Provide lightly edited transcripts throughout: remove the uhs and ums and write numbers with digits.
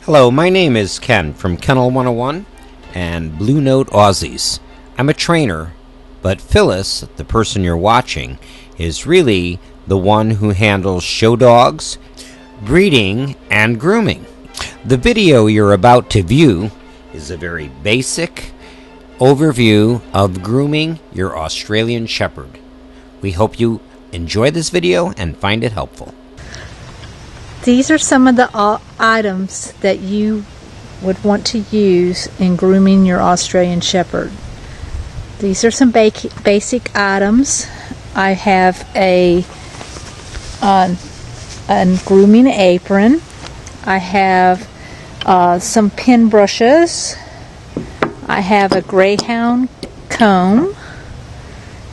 Hello, my name is Ken from Kennel 101 and Blue Note Aussies. I'm a trainer, but Phyllis, the person you're watching, is really the one who handles show dogs, breeding, and grooming. The video you're about to view is a very basic overview of grooming your Australian Shepherd. We hope you enjoy this video and find it helpful. These are some of the items that you would want to use in grooming your Australian Shepherd. These are some basic items. I have a grooming apron. I have some pin brushes. I have a greyhound comb.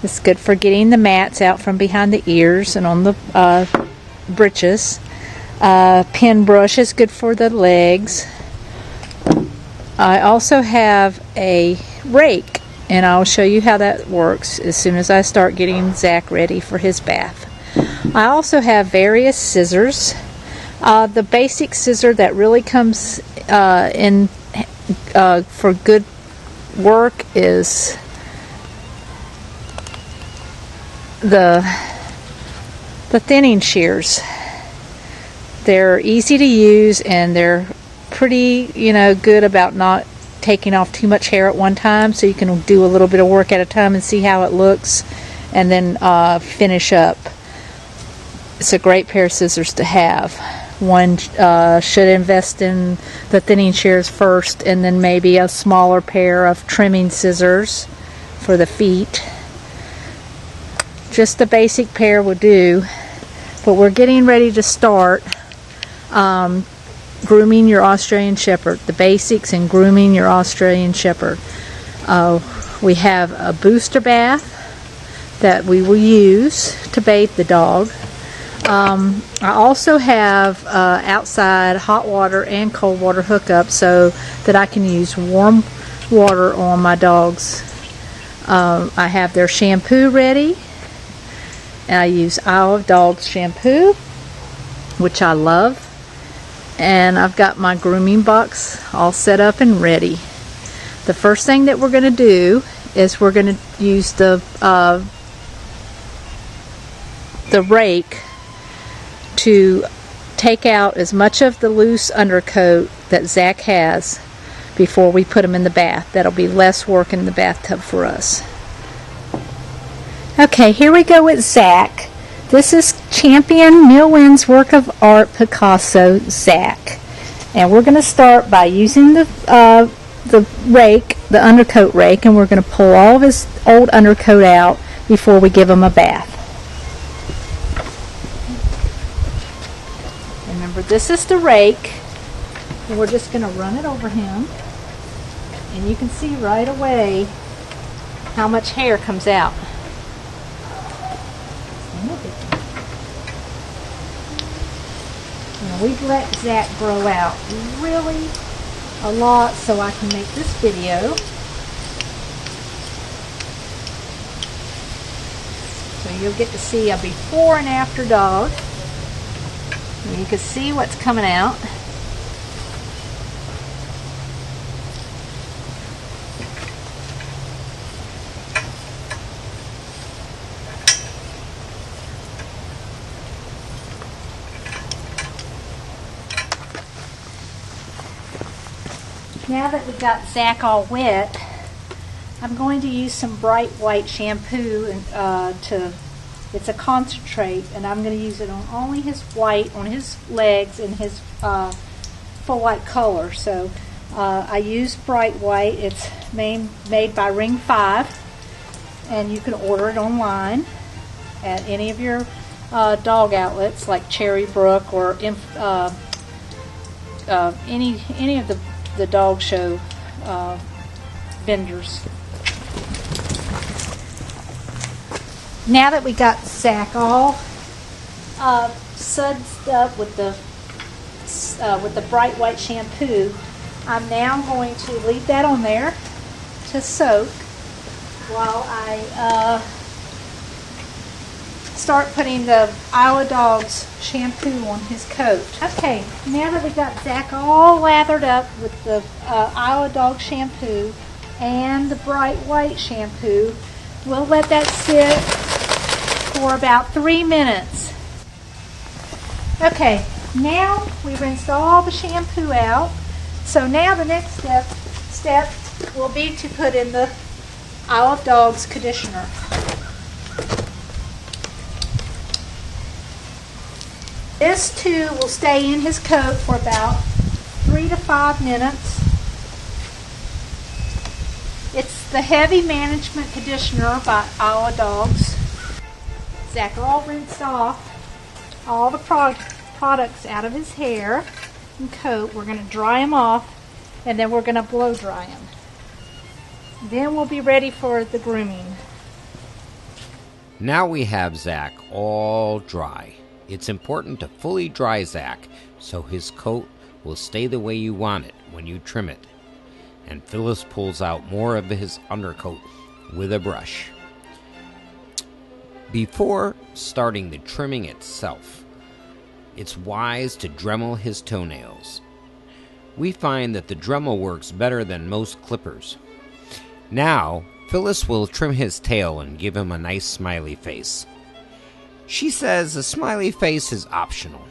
It's good for getting the mats out from behind the ears and on the breeches. Pin brush is good for the legs. I also have a rake, and I'll show you how that works as soon as I start getting Zach ready for his bath. I also have various scissors. The basic scissor that really comes in for good work is the thinning shears. They're easy to use and they're pretty, good about not taking off too much hair at one time, so you can do a little bit of work at a time and see how it looks and then finish up. It's a great pair of scissors to have. One should invest in the thinning shears first and then maybe a smaller pair of trimming scissors for the feet. Just the basic pair will do, but we're getting ready to start grooming your Australian Shepherd, the basics in grooming your Australian Shepherd. We have a booster bath that we will use to bathe the dog. I also have outside hot water and cold water hookup so that I can use warm water on my dogs. I have their shampoo ready. I use Isle of Dogs shampoo, which I love. And I've got my grooming box all set up and ready. The first thing that we're going to do is we're going to use the rake to take out as much of the loose undercoat that Zach has before we put him in the bath. That'll be less work in the bathtub for us. Okay, here we go with Zach. This is Champion Millwin's work of art Picasso Zach. And we're going to start by using the rake, the undercoat rake, and we're going to pull all of his old undercoat out before we give him a bath. Remember, this is the rake, and we're just going to run it over him. And you can see right away how much hair comes out. We've let Zach grow out really a lot so I can make this video. So you'll get to see a before and after dog. And you can see what's coming out. Now that we've got Zach all wet, I'm going to use some bright white shampoo it's a concentrate, and I'm going to use it on only his white, on his legs and his full white color. So I use bright white. It's made by Ring 5, and you can order it online at any of your dog outlets like Cherry Brook or any of the dog show vendors. Now that we got Zach all sudsed up with the bright white shampoo, I'm now going to leave that on there to soak while I start putting the Iowa Dog's shampoo on his coat. Okay, now that we got Zach all lathered up with the Iowa Dog shampoo and the bright white shampoo, we'll let that sit for about 3 minutes. Okay, now we rinsed all the shampoo out. So now the next step will be to put in the Iowa Dog's conditioner. This too will stay in his coat for about 3 to 5 minutes. It's the Heavy Management Conditioner by Iowa Dogs. Zach all rinsed off all the products out of his hair and coat. We're going to dry him off, and then we're going to blow dry him. Then we'll be ready for the grooming. Now we have Zach all dry. It's important to fully dry Zach so his coat will stay the way you want it when you trim it. And Phyllis pulls out more of his undercoat with a brush. Before starting the trimming itself, it's wise to Dremel his toenails. We find that the Dremel works better than most clippers. Now, Phyllis will trim his tail and give him a nice smiley face. She says a smiley face is optional.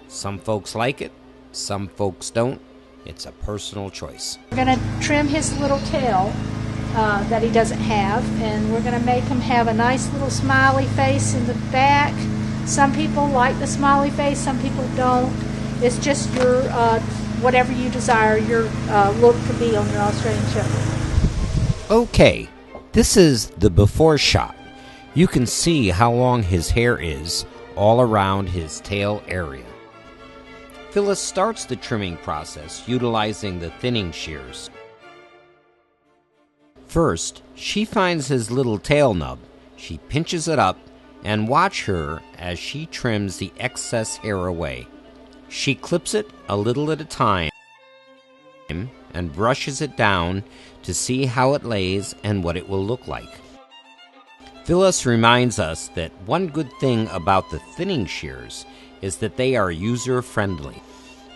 Some folks like it, some folks don't. It's a personal choice. We're going to trim his little tail that he doesn't have, and we're going to make him have a nice little smiley face in the back. Some people like the smiley face, some people don't. It's just your whatever you desire your look to be on your Australian Shepherd. Okay, this is the before shot. You can see how long his hair is all around his tail area. Phyllis starts the trimming process utilizing the thinning shears. First, she finds his little tail nub. She pinches it up and watch her as she trims the excess hair away. She clips it a little at a time and brushes it down to see how it lays and what it will look like. Phyllis reminds us that one good thing about the thinning shears is that they are user-friendly.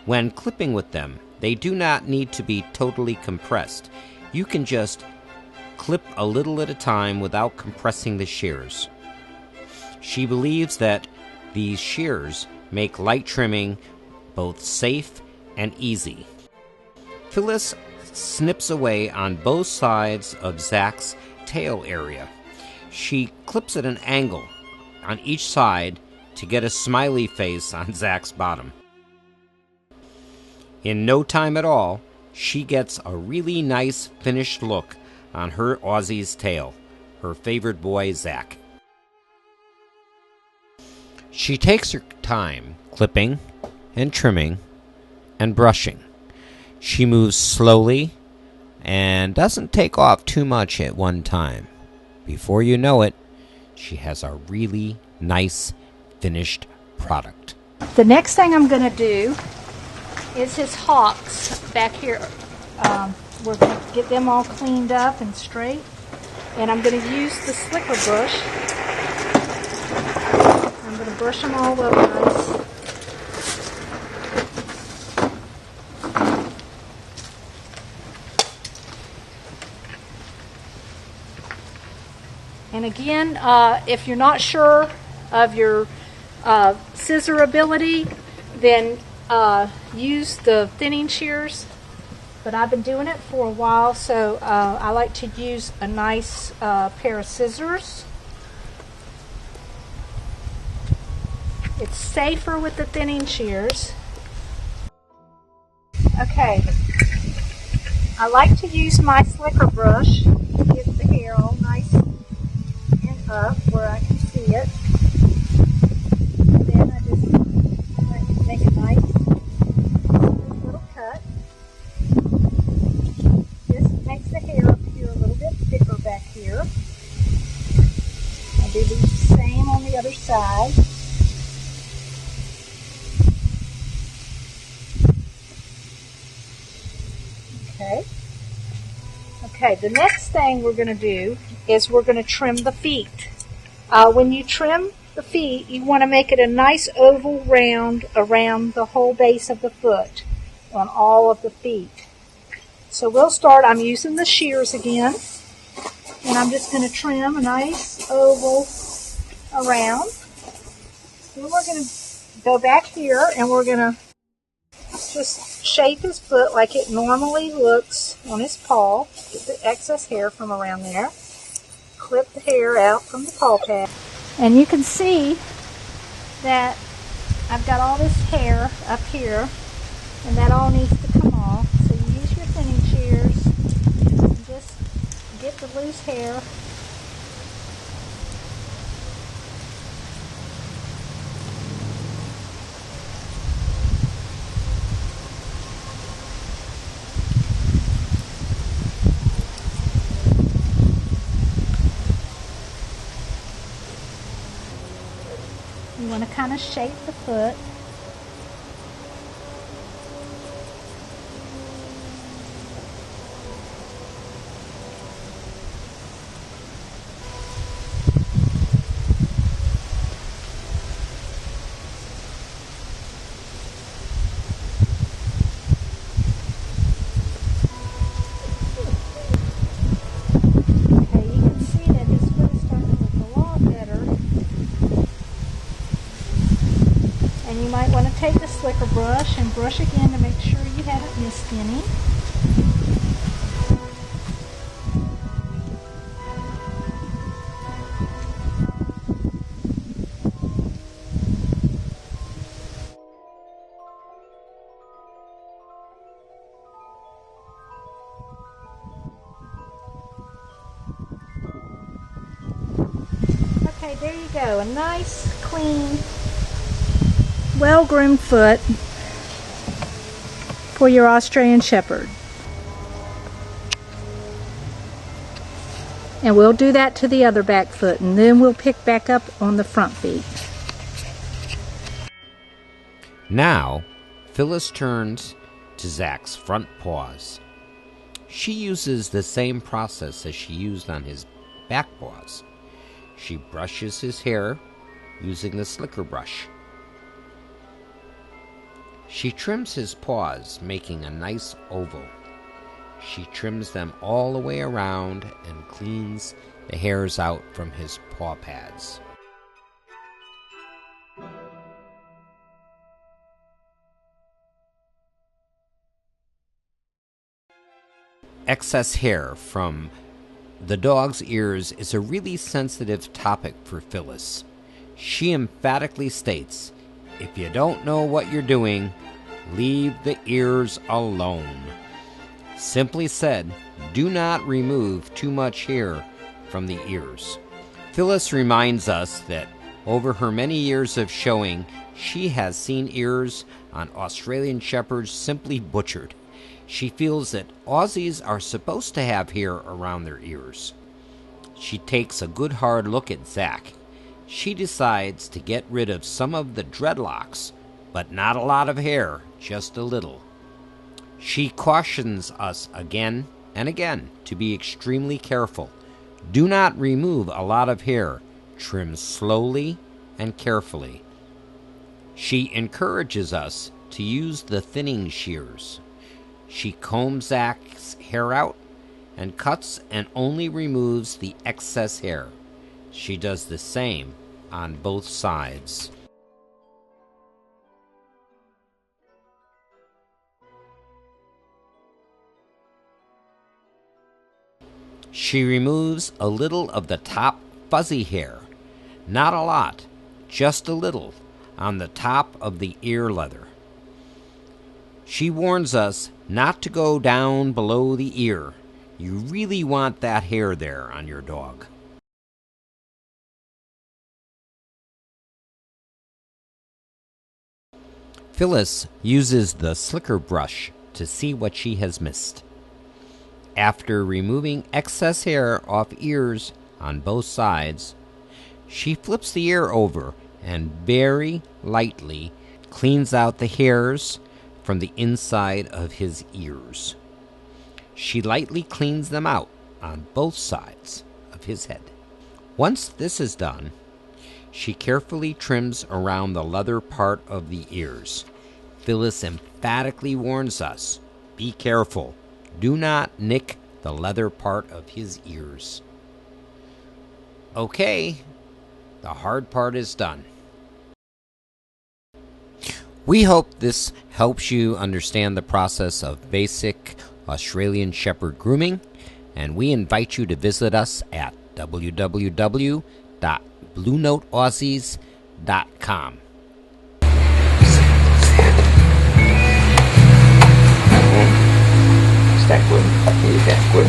When clipping with them, they do not need to be totally compressed. You can just clip a little at a time without compressing the shears. She believes that these shears make light trimming both safe and easy. Phyllis snips away on both sides of Zach's tail area. She clips at an angle on each side to get a smiley face on Zach's bottom. In no time at all, she gets a really nice finished look on her Aussie's tail, her favorite boy, Zach. She takes her time clipping and trimming and brushing. She moves slowly and doesn't take off too much at one time. Before you know it, she has a really nice finished product. The next thing I'm going to do is his hocks back here. We're going to get them all cleaned up and straight. And I'm going to use the slicker brush. I'm going to brush them all over nice. And again, if you're not sure of your scissor ability, then use the thinning shears. But I've been doing it for a while, so I like to use a nice pair of scissors. It's safer with the thinning shears. Okay, I like to use my slicker brush to get the hair all nice and up where I can see it. And then I just make a nice little cut. This makes the hair appear a little bit thicker back here. I'll do the same on the other side. Okay, the next thing we're going to do is we're going to trim the feet. When you trim the feet, you want to make it a nice oval round around the whole base of the foot on all of the feet. So we'll start, I'm using the shears again, and I'm just going to trim a nice oval around. Then we're going to go back here and we're going to just shape his foot like it normally looks on his paw. Get the excess hair from around there. Clip the hair out from the paw pad. And you can see that I've got all this hair up here, and that all needs to come off. So you use your thinning shears and just get the loose hair. You want to kind of shape the foot. You might want to take the slicker brush and brush again to make sure you haven't missed any. Okay, there you go. A nice, clean, well-groomed foot for your Australian Shepherd. And we'll do that to the other back foot, and then we'll pick back up on the front feet. Now, Phyllis turns to Zach's front paws. She uses the same process as she used on his back paws. She brushes his hair using the slicker brush. She trims his paws, making a nice oval. She trims them all the way around and cleans the hairs out from his paw pads. Excess hair from the dog's ears is a really sensitive topic for Phyllis. She emphatically states, "If you don't know what you're doing, leave the ears alone." Simply said, do not remove too much hair from the ears. Phyllis reminds us that over her many years of showing, she has seen ears on Australian Shepherds simply butchered. She feels that Aussies are supposed to have hair around their ears. She takes a good hard look at Zach. She decides to get rid of some of the dreadlocks, but not a lot of hair, just a little. She cautions us again and again to be extremely careful. Do not remove a lot of hair. Trim slowly and carefully. She encourages us to use the thinning shears. She combs Zach's hair out and cuts and only removes the excess hair. She does the same on both sides. She removes a little of the top fuzzy hair, not a lot, just a little, on the top of the ear leather. She warns us not to go down below the ear. You really want that hair there on your dog. Phyllis uses the slicker brush to see what she has missed. After removing excess hair off ears on both sides, she flips the ear over and very lightly cleans out the hairs from the inside of his ears. She lightly cleans them out on both sides of his head. Once this is done, She carefully trims around the leather part of the ears. Phyllis emphatically warns us, be careful. Do not nick the leather part of his ears. Okay, the hard part is done. We hope this helps you understand the process of basic Australian Shepherd grooming, and we invite you to visit us at www.bluenoteaussies.com. Stack wood. Stack wood.